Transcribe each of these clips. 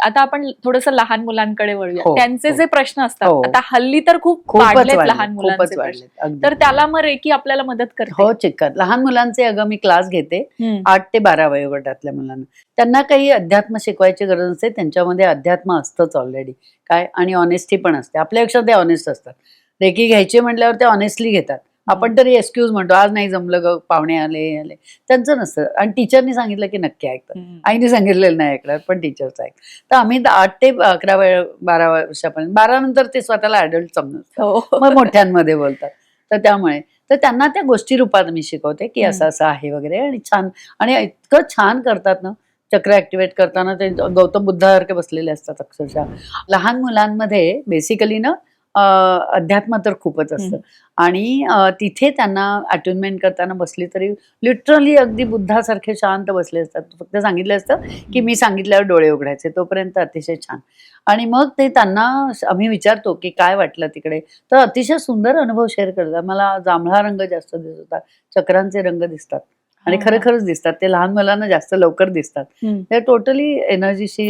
आता आपण थोडंसं लहान मुलांकडे वळूया. हो, त्यांचे हो. जे प्रश्न असतात, हो. आता हल्ली तर खूप खूपच वाढलेत वाढलेत, लहान खूपच मुलांचे प्रश्न. वाढलेत, अगदी. तर त्याला मग रेकी आपल्याला मदत करते. हो, चिक्कार. लहान मुलांचे अगं मी क्लास घेते हम्म. 8 ते 12 वयोगटातल्या मुलांना. त्यांना काही अध्यात्म शिकवायची गरज नसते, त्यांच्यामध्ये अध्यात्म असतंच ऑलरेडी. काय आणि ऑनेस्टी पण असते. आपल्यापेक्षा ते ऑनेस्ट असतात. रेकी घ्यायची म्हटल्यावर ते ऑनेस्टली घेतात. आपण तरी एक्सक्यूज म्हणतो, आज नाही जमलं ग, पाहुणे आले. त्यांचं नसतं. आणि टीचरनी सांगितलं की नक्की ऐकतात. आईने सांगितलेलं नाही ऐकणार, पण टीचरचं ऐक. तर आम्ही 8 ते 12 वर्षापर्यंत, 12 नंतर ते स्वतःला अडल्ट समजतात. हो. मग मोठ्यांमध्ये बोलतात. तर त्यामुळे तर त्यांना त्या गोष्टी रूपात मी शिकवते की असं असं आहे वगैरे. आणि छान, आणि इतकं छान करतात ना चक्र ऍक्टिव्हेट करताना. ते गौतम बुद्धासारखे बसलेले असतात अक्षरशः. लहान मुलांमध्ये बेसिकली ना अध्यात्म तर खूपच असतं. आणि तिथे त्यांना अट्युनमेंट करताना बसली तरी लिटरली अगदी बुद्धासारखे शांत बसले असतात. फक्त सांगितलं असतं की मी सांगितल्यावर डोळे उघडायचे, तोपर्यंत अतिशय छान. आणि मग ते त्यांना आम्ही विचारतो की काय वाटलं तिकडे, तर अतिशय सुंदर अनुभव शेअर करतात. मला जांभळा रंग जास्त दिसत होता, चक्रांचे रंग दिसतात आणि खरंच दिसतात. ते लहान मुलांना जास्त लवकर दिसतात. ते टोटली एनर्जीशी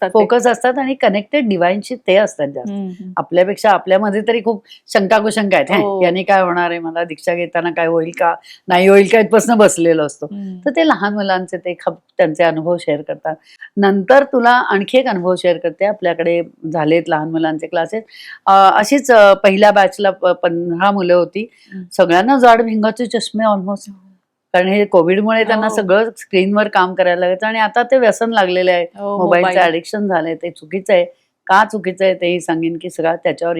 फोकस असतात आणि कनेक्टेड डिवाइनशी ते असतात जास्त. आपल्यापेक्षा आपल्यामध्ये तरी खूप शंकाकुशंका आहेत. हो. याने काय होणार आहे, मला दीक्षा घेताना काय होईल का नाही होईल का, इथपासून बसलेलो असतो. तर ते लहान मुलांचे ते त्यांचे अनुभव शेअर करतात. नंतर तुला आणखी एक अनुभव शेअर करते. आपल्याकडे झालेत लहान मुलांचे क्लासेस. अशीच पहिल्या बॅचला 15 मुलं होती. सगळ्यांना जाड भिंगाचे चष्मे ऑलमोस्ट. कारण हे कोविडमुळे त्यांना सगळं स्क्रीनवर काम करायला लागायचं. आणि आता ते व्यसन लागलेले आहे, मोबाईलचं ऍडिक्शन झालंय. ते चुकीचं आहे. का चुकीचं आहे तेही सांगेन की सगळा त्याच्यावर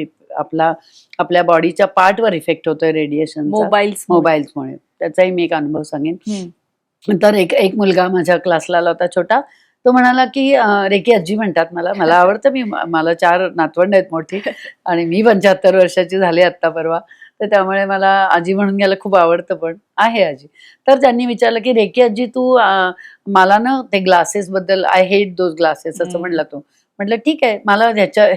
आपल्या बॉडीच्या पार्टवर इफेक्ट होतोय रेडिएशनचा मोबाईल्समुळे. त्याचाही मी एक अनुभव सांगेन. तर एक मुलगा माझ्या क्लासला आला होता छोटा. तो म्हणाला की रेकी आजी म्हणतात मला आवडतं. मला 4 नातवंड आहेत मोठी आणि मी 75 वर्षाची झाली आत्ता परवा. तर त्यामुळे मला आजी म्हणून घ्यायला खूप आवडतं, पण आहे आजी. तर त्यांनी विचारलं की रेकी आजी तू मला ना ते ग्लासेस बद्दल, आय हेट दोज ग्लासेस असं म्हणला तो. म्हटलं ठीक आहे, मला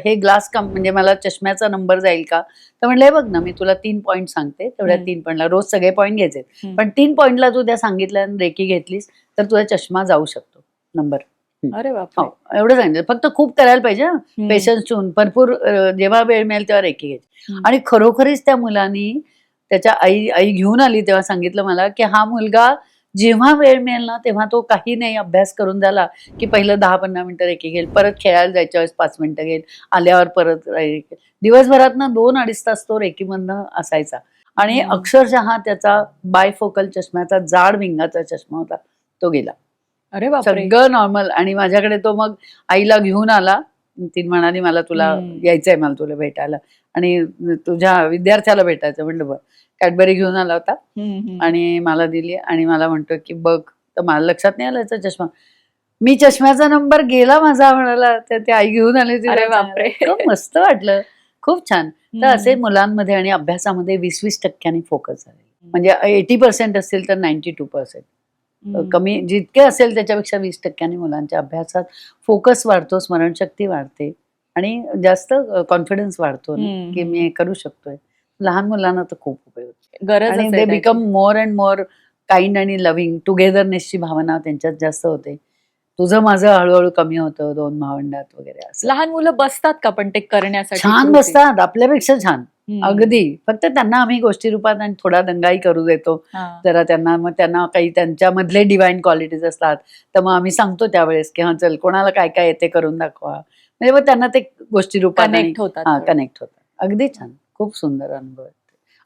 हे ग्लास म्हणजे मला चष्म्याचा नंबर जाईल का. तर म्हटलं हे बघ ना, मी तुला 3 पॉईंट सांगते, तेवढ्या 3 पॉईंटला रोज सगळे पॉईंट घ्यायचे, पण 3 पॉईंटला तू त्या सांगितलं रेकी घेतलीस तर तुझा चष्मा जाऊ शकतो नंबर. अरे बाप, हो, एवढं सांगितलं. फक्त खूप करायला पाहिजे, पेशन्स ठेवून. भरपूर जेव्हा वेळ मिळेल तेव्हा रेकी घ्यायची. आणि खरोखरीच त्या मुलांनी त्याच्या आई घेऊन आली तेव्हा सांगितलं मला की हा मुलगा जेव्हा वेळ मिळेल ना तेव्हा तो काही नाही अभ्यास करून झाला की पहिलं 10-15 मिनिटं रेकी घेईल, परत खेळायला जायच्या वेळेस 5 मिनिटं घेईल, आल्यावर परत दिवसभरात ना 2-2.5 तास तो रेकीमधनं असायचा. आणि अक्षरशः त्याचा बायफोकल चष्म्याचा, जाड भिंगाचा चष्मा होता, तो गेला. अरे बापरे. सगळं नॉर्मल. आणि माझ्याकडे तो मग आईला घेऊन आला. ती म्हणाली मला तुला यायचंय, मला तुला भेटायला आणि तुझ्या विद्यार्थ्याला भेटायचं. म्हटलं बरं. कॅडबरी घेऊन आला होता आणि मला दिली आणि मला म्हणतो की बघ. तर मला लक्षात नाही आलं याचा चष्मा. मी चष्म्याचा नंबर गेला माझा म्हणाला. तर ते आई घेऊन आली होती. अरे बापरे. खूप मस्त वाटलं, खूप छान. तर असे मुलांमध्ये आणि अभ्यासामध्ये 20-20% फोकस झाले. म्हणजे 80% असतील तर 92%. कमी जितके असेल त्याच्यापेक्षा 20% मुलांच्या अभ्यासात फोकस वाढतो, स्मरणशक्ती वाढते आणि जास्त कॉन्फिडन्स वाढतो की मी हे करू शकतोय. लहान मुलांना तर खूप उपयोग आणि they become more and more kind आणि लव्हिंग. टुगेदरनेसची भावना त्यांच्यात जास्त होते. तुझं माझं हळूहळू कमी होतं 2 भावंडात वगैरे. असं लहान मुलं बसतात का पण ते करण्यासाठी? छान बसतात, आपल्यापेक्षा छान. अगदी. फक्त त्यांना आम्ही गोष्टी रूपात आणि थोडा दंगाही करू देतो जरा त्यांना. मग त्यांना काही त्यांच्यामधले डिवाइन क्वालिटीज असतात, तर मग आम्ही सांगतो त्यावेळेस की हा चल कोणाला काय काय येते करून दाखवा. म्हणजे मग त्यांना ते गोष्टी रूपात कनेक्ट होतात. अगदी छान, खूप सुंदर अनुभव आहे.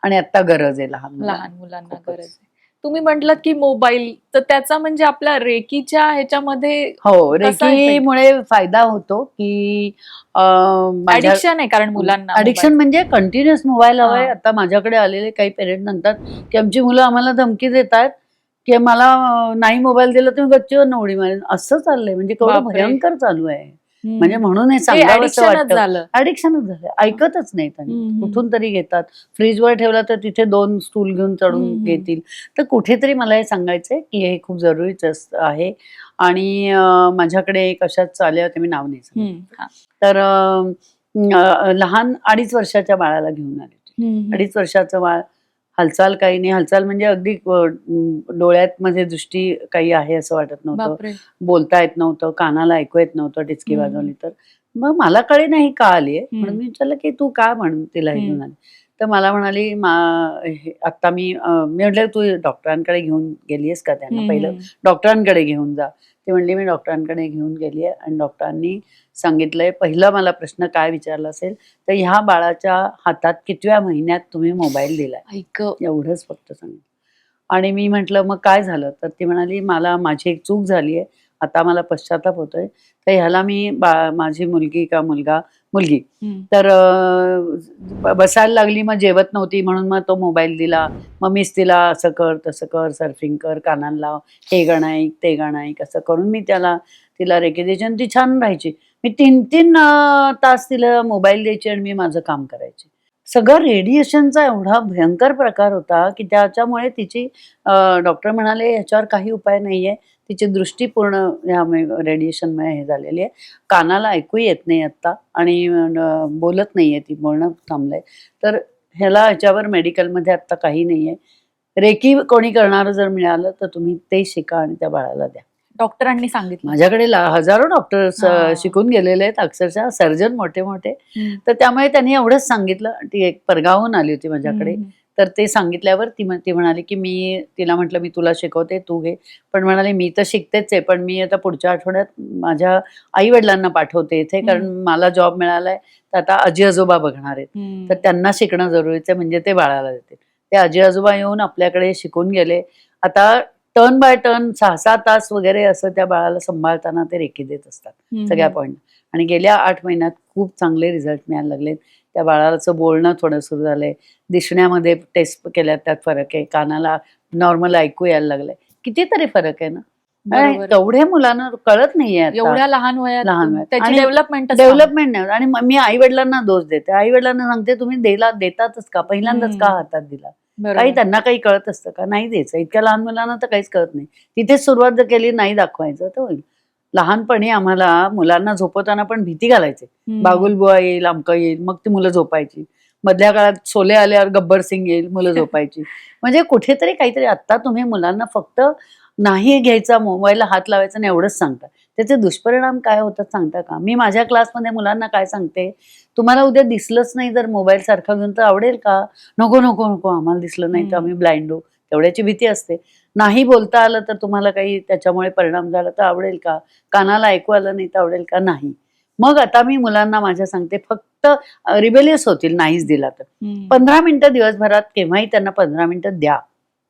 आणि आता गरज आहे लहान मुलांना गरज आहे. तुम्ही म्हटलात की मोबाईल, तर त्याचा म्हणजे आपल्या रेकीच्या ह्याच्यामध्ये हो, रेकीमुळे फायदा होतो की ऍडिक्शन आहे. कारण मुलांना ऍडिक्शन म्हणजे कंटिन्युअस मोबाईल हवाय. आता माझ्याकडे आलेले काही पेरेंट म्हणतात की आमची मुलं आम्हाला धमकी देतात की मला नाही मोबाईल दिला तुम्ही गच्चीवर उडी मारेन. असं चाललंय. म्हणजे केवढं भयंकर चालू आहे. म्हणजे म्हणून हे सांगावंसं वाटतं. ऍडिक्शनच झालं. ऐकतच नाही त्यांनी. कुठून तरी घेतात. फ्रीजवर ठेवला तर तिथे 2 स्टूल घेऊन चढून घेतील. तर कुठेतरी मला हे सांगायचंय की हे खूप जरुरीच आहे. आणि माझ्याकडे एक अशाच आल्या होत्या, मी नाव नाही सांगत. तर लहान 2.5 वर्षाच्या बाळाला घेऊन आले होते. 2.5 वर्षाचं बाळ हालचाल काही नाही. हालचाल म्हणजे अगदी डोळ्यात मध्ये दृष्टी काही आहे असं वाटत नव्हतं. बापरे. बोलता येत नव्हतं, कानाला ऐकू येत नव्हतं टिचकी हम्म. वाजवली तर. मग मला कळे नाही का आलीये, म्हणून हम्म. मी विचारलं की तू का म्हणून तिला हे हम्म. घेऊन आली. तर मला म्हणाली आता मी म्हटलं तू डॉक्टरांकडे घेऊन गेलीयस का त्यांना, पहिलं हम्म. डॉक्टरांकडे घेऊन जा. ती म्हणली मी डॉक्टरांकडे घेऊन गेली आहे आणि डॉक्टरांनी सांगितलंय, पहिला मला प्रश्न काय विचारला असेल तर ह्या बाळाच्या हातात कितव्या महिन्यात तुम्ही मोबाईल दिलाय, ऐक. एवढंच फक्त सांगितलं. आणि मी म्हटलं मग काय झालं, तर ती म्हणाली माझी एक चूक झाली आहे, आता मला पश्चाताप होतोय. तर ह्याला मी माझी मुलगी का मुलगी हम्म. तर बसायला लागली, मग जेवत नव्हती म्हणून मग तो मोबाईल दिला. मग मीच तिला असं कर तसं कर, सर्फिंग कर, कानाला लाव, हे गाणं ऐक ते गाणं ऐक, असं करून मी तिला रेकी द्यायची आणि ती छान राहायची. मी 3-3 तास तिला मोबाईल द्यायचे आणि मी माझं काम करायचे. सगळं रेडिएशनचा एवढा भयंकर प्रकार होता की त्याच्यामुळे तिची डॉक्टर म्हणाले ह्याच्यावर काही उपाय नाहीये, तिची दृष्टी पूर्ण ह्या रेडिएशनमुळे हे झालेली आहे, कानाला ऐकू येत नाही आत्ता आणि बोलत नाहीये, ती बोलणं थांबलंय. तर ह्याच्यावर मेडिकलमध्ये आत्ता काही नाहीये. रेकी कोणी करणारं जर मिळालं तर तुम्ही ते शिका आणि त्या बाळाला द्या. डॉक्टरांनी सांगितलं. माझ्याकडे हजारो डॉक्टर्स हा. शिकून गेलेले आहेत, अक्षरशः सर्जन मोठे मोठे. हम्म. तर त्यामुळे त्यांनी एवढंच सांगितलं. ती एक परगावहून आली होती माझ्याकडे. हम्म. तर ते सांगितल्यावर ती म्हणाली की तिला म्हटलं मी तुला शिकवते, तू घे. पण म्हणाली मी तर शिकतेच आहे, पण मी आता पुढच्या आठवड्यात माझ्या आई वडिलांना पाठवते इथे, कारण मला जॉब मिळालाय. तर आता आजी आजोबा बघणार आहेत, हम्म. तर त्यांना शिकणं जरुरीचं आहे, म्हणजे ते बाळाला देतील. ते आजी आजोबा येऊन आपल्याकडे शिकून गेले. आता टर्न बाय टर्न 6-6 तास वगैरे असं त्या बाळाला सांभाळताना ते रेकी देत असतात सगळ्या हम्म. पॉईंट. आणि गेल्या 8 महिन्यात खूप चांगले रिझल्ट मिळायला लागलेत. त्या बाळाचं बोलणं थोडं सुरू झालंय, दिसण्यामध्ये टेस्ट केल्या त्यात फरक आहे, कानाला नॉर्मल ऐकू यायला लागलंय. कितीतरी फरक आहे ना. आणि बरोबर. तेवढ्या मुलांना कळत नाहीये आता. एवढ्या लहान वयात लहान वयात. त्याची आणि डेव्हलपमेंट डेव्हलपमेंट नाही. आणि मी आई वडिलांना दोष देते. आई वडिलांना सांगते तुम्ही देतातच का, पहिल्यांदाच का हातात दिला, काही त्यांना काही कळत असतं का, नाही द्यायचं. इतक्या लहान मुलांना तर काहीच कळत नाही. तिथेच सुरुवात जर केली, नाही दाखवायचं तर होईल. लहानपणी आम्हाला मुलांना झोपवताना पण भीती घालायचे, बागुलबुवा येईल, अमकं येईल, मग ती मुलं झोपायची. मधल्या काळात शोले आल्यावर गब्बर सिंग येईल, मुलं झोपायची. म्हणजे कुठेतरी काहीतरी. आता तुम्ही मुलांना फक्त नाही घ्यायचा, मोबाईलला हात लावायचा नाही एवढंच सांगता. त्याचे दुष्परिणाम काय होतात सांगता का? मी माझ्या क्लासमध्ये मुलांना काय सांगते, तुम्हाला उद्या दिसलंच नाही जर मोबाईल सारखा घेऊन तर आवडेल का? नको नको नको, आम्हाला दिसलं नाही तर आम्ही ब्लाइंड होऊ, तेवढ्याची भीती असते. नाही बोलता आलं तर तुम्हाला काही त्याच्यामुळे परिणाम झाला तर आवडेल का? कानाला ऐकू आलं नाही तर आवडेल का? नाही. मग आता मी मुलांना माझ्या सांगते, फक्त रिबेलियस होतील नाहीच दिला तर. 15 मिनिटं दिवसभरात केव्हाही त्यांना 15 मिनिटं द्या.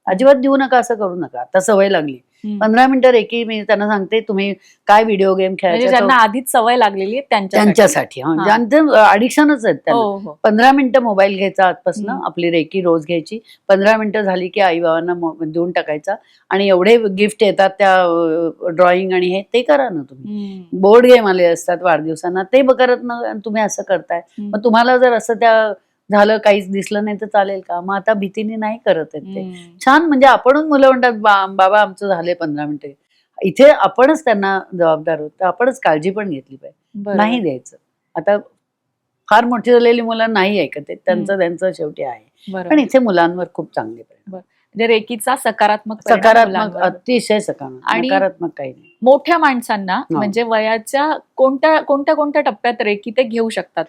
अजिबात देऊ नका असं करू नका. आता सवय लागली. 15 मिनिटं रेकी मी त्यांना सांगते, तुम्ही काय व्हिडिओ गेम खेळायचा, ज्यांना आधीच सवय लागलेली आहे त्यांच्यासाठी. ज्यांचं अडिक्शनच आहेत त्यांना. 15 मिनिटं मोबाईल घ्यायचा आजपासून, आपली रेकी रोज घ्यायची. 15 मिनिटं झाली की आई बाबांना देऊन टाकायचा. आणि एवढे गिफ्ट येतात त्या ड्रॉइंग आणि हे ते करा ना तुम्ही. बोर्ड गेम आले असतात वाढदिवसांना, ते करत ना तुम्ही असं करताय. मग तुम्हाला जर असं त्या झालं, काहीच दिसलं नाही तर चालेल का? मग आता भीतीने नाही करत आहेत ते. छान. म्हणजे आपणच मुलं म्हणतात बाबा आमचं झाले 15 मिनिटं. इथे आपणच त्यांना जबाबदार होतो, आपणच काळजी पण घेतली पाहिजे. नाही द्यायचं. आता फार मोठी झालेली मुलं नाही ऐकत आहेत, त्यांचं शेवटी आहे. पण इथे मुलांवर खूप चांगले परिणाम. म्हणजे रेकीचा सकारात्मक अतिशय सकारात्मक, नकारात्मक काही नाही. मोठ्या माणसांना म्हणजे वयाच्या कोणत्या टप्प्यात रेकी ते घेऊ शकतात?